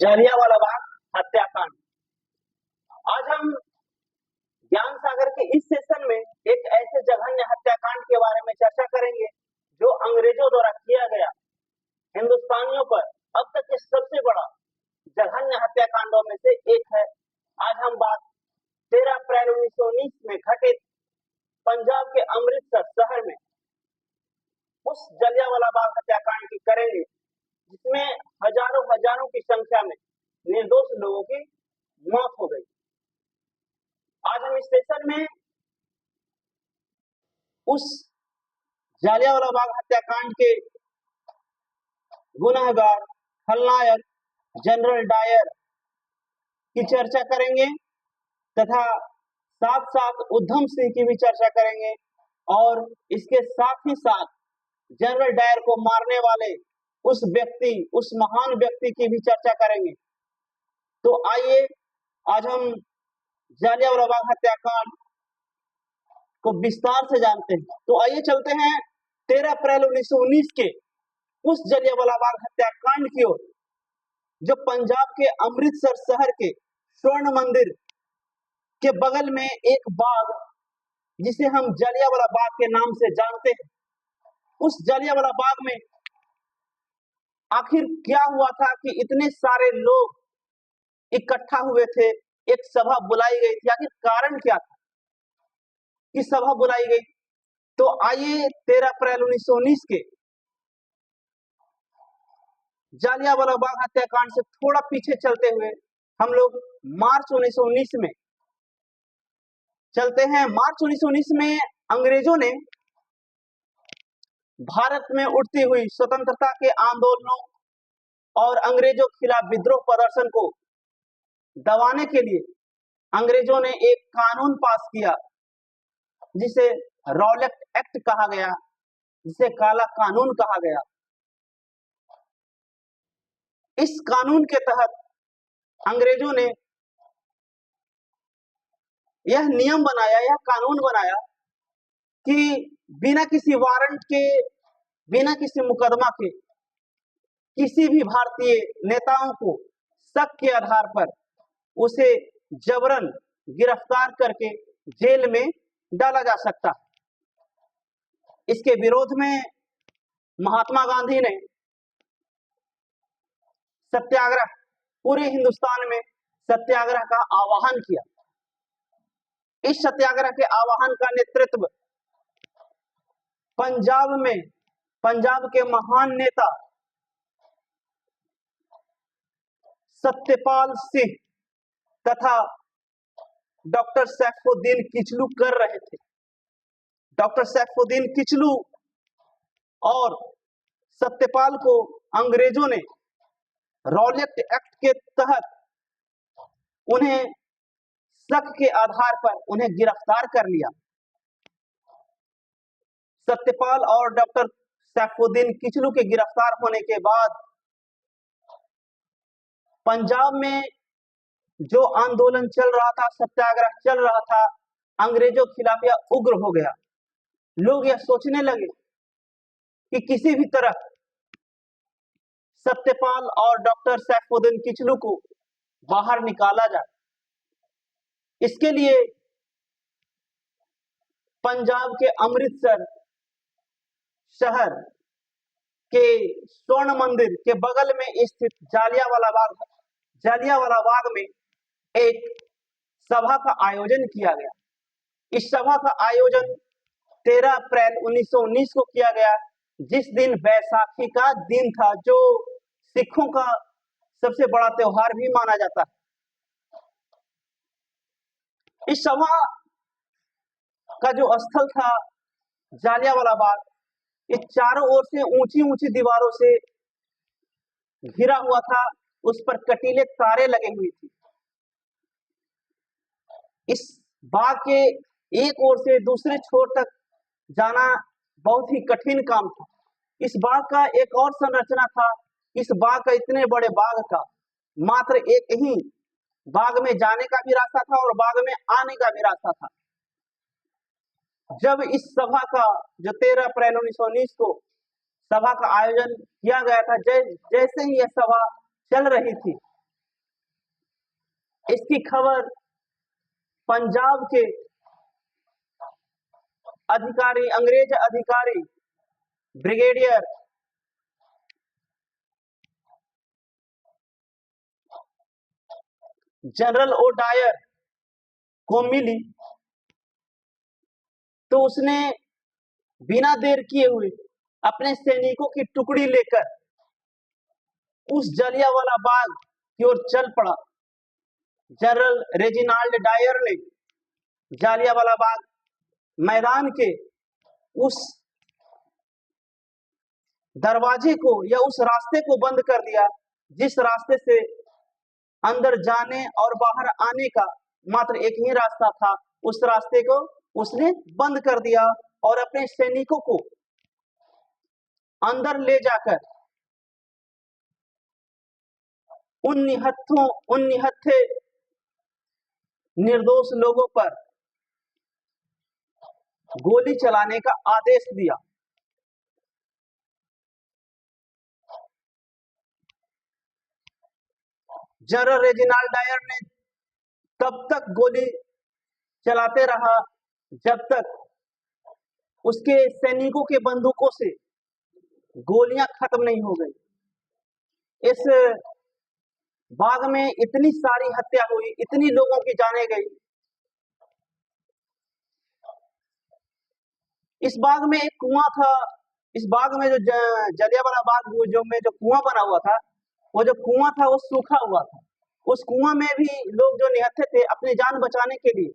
जालियांवाला बाग हत्याकांड। आज हम ज्ञान सागर के इस सेशन में एक ऐसे जघन्य हत्याकांड के बारे में चर्चा करेंगे जो अंग्रेजों द्वारा किया गया हिंदुस्तानियों पर अब तक के सबसे बड़ा जघन्य हत्याकांडों में से एक है। आज हम बात 13 अप्रैल 1919 में घटित पंजाब के अमृतसर शहर में उस जलियांवाला बाग हत्याकांड की करेंगे जिसमें हजारों की संख्या में निर्दोष लोगों की मौत हो गई। आज हम इस सेशन में उस जलियांवाला बाग हत्याकांड के गुनहगार खलनायक जनरल डायर की चर्चा करेंगे तथा साथ साथ उधम सिंह की भी चर्चा करेंगे और इसके साथ ही साथ जनरल डायर को मारने वाले उस महान व्यक्ति की भी चर्चा करेंगे। तो आइए आज हम जलियांवाला बाग हत्याकांड को विस्तार से जानते हैं। तो आइए चलते हैं 13 अप्रैल 1919 के उस जलियांवाला बाग हत्याकांड की ओर जो पंजाब के अमृतसर शहर के स्वर्ण मंदिर के बगल में एक बाग जिसे हम जलियांवाला बाग के नाम से जानते हैं, उस जलियांवाला बाग में आखिर क्या हुआ था कि इतने सारे लोग इकट्ठा हुए थे, एक सभा बुलाई गई थी। आखिर कारण क्या था कि सभा बुलाई गई? तो आइए 13 अप्रैल 1919 के जलियांवाला बाग हत्याकांड से थोड़ा पीछे चलते हुए हम लोग मार्च 1919 में चलते हैं। मार्च 1919 में अंग्रेजों ने भारत में उठती हुई स्वतंत्रता के आंदोलनों और अंग्रेजों के खिलाफ विद्रोह प्रदर्शन को दबाने के लिए अंग्रेजों ने एक कानून पास किया जिसे रॉलेट एक्ट कहा गया, जिसे काला कानून कहा गया। इस कानून के तहत अंग्रेजों ने यह नियम बनाया, यह कानून बनाया कि बिना किसी वारंट के, बिना किसी मुकदमा के किसी भी भारतीय नेताओं को शक के आधार पर उसे जबरन गिरफ्तार करके जेल में डाला जा सकता है। इसके विरोध में महात्मा गांधी ने सत्याग्रह, पूरे हिंदुस्तान में सत्याग्रह का आह्वान किया। इस सत्याग्रह के आह्वान का नेतृत्व पंजाब के महान नेता सत्यपाल सिंह तथा डॉक्टर सैफुद्दीन किचलू कर रहे थे। डॉक्टर सैफुद्दीन किचलू और सत्यपाल को अंग्रेजों ने रॉलेट एक्ट के तहत उन्हें शक के आधार पर उन्हें गिरफ्तार कर लिया। सत्यपाल और डॉक्टर सैफुद्दीन किचलू के गिरफ्तार होने के बाद पंजाब में जो आंदोलन चल रहा था, सत्याग्रह चल रहा था, अंग्रेजों के खिलाफ यह उग्र हो गया। लोग यह सोचने लगे कि किसी भी तरह सत्यपाल और डॉक्टर सैफुद्दीन किचलू को बाहर निकाला जाए। इसके लिए पंजाब के अमृतसर शहर के स्वर्ण मंदिर के बगल में स्थित जालियांवाला बाग में एक सभा का आयोजन किया गया। इस सभा का आयोजन 13 अप्रैल 1919 को किया गया, जिस दिन बैसाखी का दिन था, जो सिखों का सबसे बड़ा त्योहार भी माना जाता है। इस सभा का जो स्थल था जालियांवाला बाग, ये चारों ओर से ऊंची दीवारों से घिरा हुआ था, उस पर कटीले तारे लगे हुए थे। इस बाग के एक ओर से दूसरे छोर तक जाना बहुत ही कठिन काम था। इस बाग का एक और संरचना था। इस बाग का, इतने बड़े बाग का मात्र एक ही बाग में जाने का भी रास्ता था और बाग में आने का भी रास्ता था। जब इस सभा का, जो 13 अप्रैल 1919 को सभा का आयोजन किया गया था, जैसे ही यह सभा चल रही थी, इसकी खबर पंजाब के अधिकारी, अंग्रेज अधिकारी ब्रिगेडियर जनरल ओ डायर को मिली, तो उसने बिना देर किए हुए अपने सैनिकों की टुकड़ी लेकर उस जलियांवाला बाग की ओर चल पड़ा। जनरल रेजिनाल्ड डायर ने जलियांवाला बाग मैदान के उस दरवाजे को या उस रास्ते को बंद कर दिया जिस रास्ते से अंदर जाने और बाहर आने का मात्र एक ही रास्ता था। उस रास्ते को उसने बंद कर दिया और अपने सैनिकों को अंदर ले जाकर उन निहत्थे निर्दोष लोगों पर गोली चलाने का आदेश दिया। जनरल रेजिनाल्ड डायर ने तब तक गोली चलाते रहा जब तक उसके सैनिकों के बंदूकों से गोलियां खत्म नहीं हो गई। इस बाग में इतनी सारी हत्या हुई, इतनी लोगों की जानें गई। इस बाग में एक कुआं था। इस बाग में जो जलियांवाला बाग जो कुआं बना हुआ था, वो जो कुआं था वो सूखा हुआ था। उस कुआं में भी लोग जो निहत्थे थे अपनी जान बचाने के लिए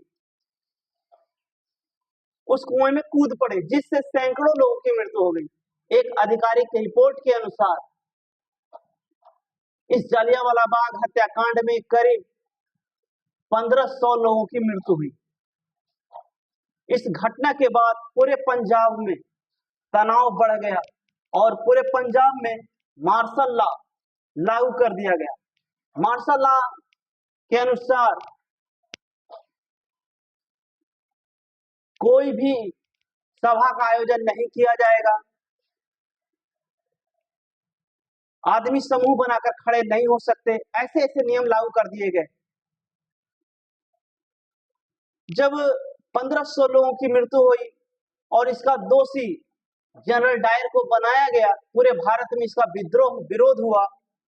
उस कुएं में कूद पड़े, जिससे सैकड़ों लोगों की मृत्यु हो गई। एक आधिकारिक रिपोर्ट के अनुसार इस जलियांवाला बाग हत्याकांड में करीब 1500 लोगों की मृत्यु हुई। इस घटना के बाद पूरे पंजाब में तनाव बढ़ गया और पूरे पंजाब में मार्शल लॉ लागू कर दिया गया। मार्शल लॉ के अनुसार कोई भी सभा का आयोजन नहीं किया जाएगा, आदमी समूह बनाकर खड़े नहीं हो सकते, ऐसे ऐसे नियम लागू कर दिए गए। जब 1500 लोगों की मृत्यु हुई और इसका दोषी जनरल डायर को बनाया गया, पूरे भारत में इसका विरोध हुआ,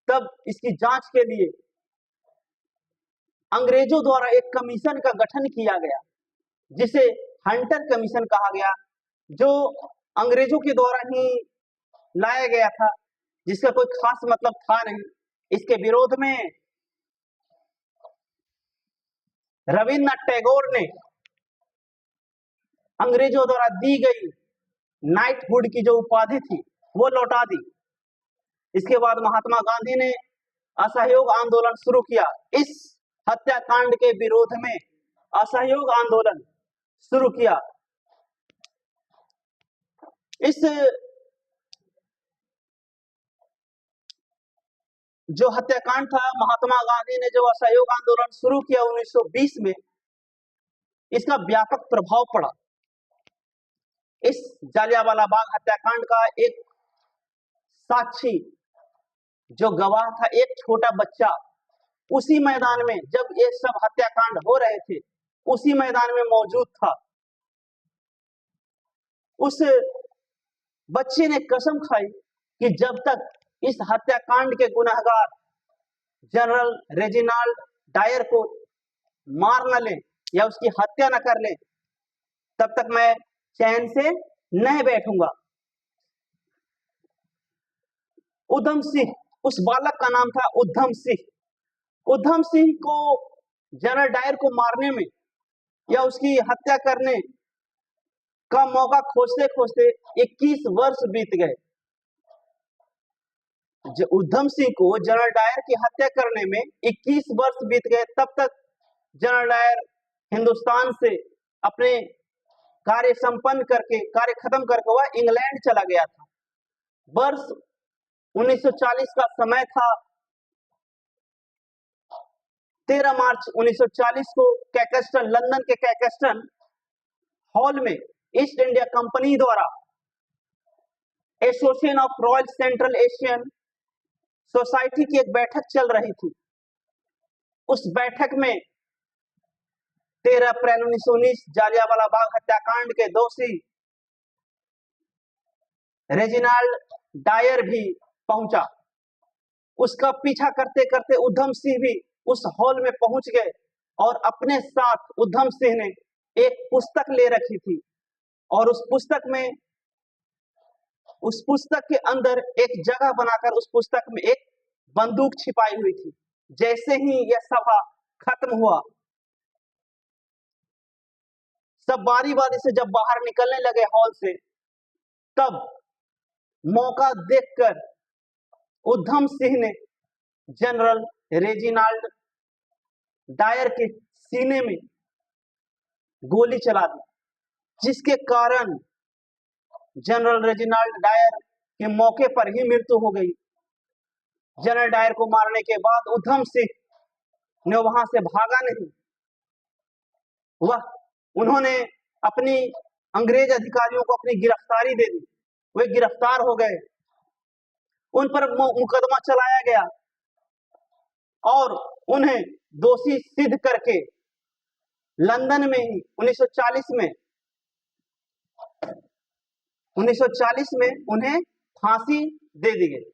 तब इसकी जांच के लिए अंग्रेजों द्वारा एक कमीशन का गठन किया गया जिसे हंटर कमीशन कहा गया, जो अंग्रेजों के द्वारा ही लाया गया था, जिसका कोई खास मतलब था नहीं। इसके विरोध में रविन्द्रनाथ टैगोर ने अंग्रेजों द्वारा दी गई नाइटहुड की जो उपाधि थी वो लौटा दी। इसके बाद महात्मा गांधी ने असहयोग आंदोलन शुरू किया। इस हत्याकांड के विरोध में असहयोग आंदोलन शुरू किया। इस जो हत्याकांड था, महात्मा गांधी ने जो असहयोग आंदोलन शुरू किया 1920 में, इसका व्यापक प्रभाव पड़ा। इस जलियांवाला बाग हत्याकांड का एक साक्षी जो गवाह था, एक छोटा बच्चा, उसी मैदान में जब ये सब हत्याकांड हो रहे थे उसी मैदान में मौजूद था। उस बच्चे ने कसम खाई कि जब तक इस हत्याकांड के गुनहगार जनरल रेजिनाल्ड डायर को मार न ले या उसकी हत्या न कर ले, तब तक मैं चैन से नहीं बैठूंगा। उधम सिंह, उस बालक का नाम था उधम सिंह। उधम सिंह को जनरल डायर को मारने में या उसकी हत्या करने का मौका खोजते खोजते 21 वर्ष बीत गए। उधम सिंह को जनरल डायर की हत्या करने में 21 वर्ष बीत गए। तब तक जनरल डायर हिंदुस्तान से अपने कार्य संपन्न करके, कार्य खत्म करके वह इंग्लैंड चला गया था। वर्ष 1940 का समय था। 13 मार्च 1940 को कैकेस्टन, लंदन के कैकेस्टन हॉल में ईस्ट इंडिया कंपनी द्वारा association of royal central Asian society की एक बैठक चल रही थी। उस बैठक में 13 अप्रैल 1919 जालियांवाला बाग हत्याकांड के दोषी रेजिनाल्ड डायर भी पहुंचा। उसका पीछा करते करते उधम सिंह भी उस हॉल में पहुंच गए और अपने साथ उधम सिंह ने एक पुस्तक ले रखी थी और उस पुस्तक के अंदर एक जगह बनाकर उस पुस्तक में एक बंदूक छिपाई हुई थी। जैसे ही यह सभा खत्म हुआ, सब बारी बारी से जब बाहर निकलने लगे हॉल से, तब मौका देखकर उधम सिंह ने जनरल रेजिनाल्ड डायर के सीने में गोली चला दी, जिसके कारण जनरल रेजिनाल्ड डायर के मौके पर ही मृत्यु हो गई। जनरल डायर को मारने के बाद उधम सिंह ने वहां से भागा नहीं, उन्होंने अपनी अंग्रेज अधिकारियों को अपनी गिरफ्तारी दे दी। वे गिरफ्तार हो गए, उन पर मुकदमा चलाया गया और उन्हें दोषी सिद्ध करके लंदन में ही 1940 में उन्हें फांसी दे दी गई।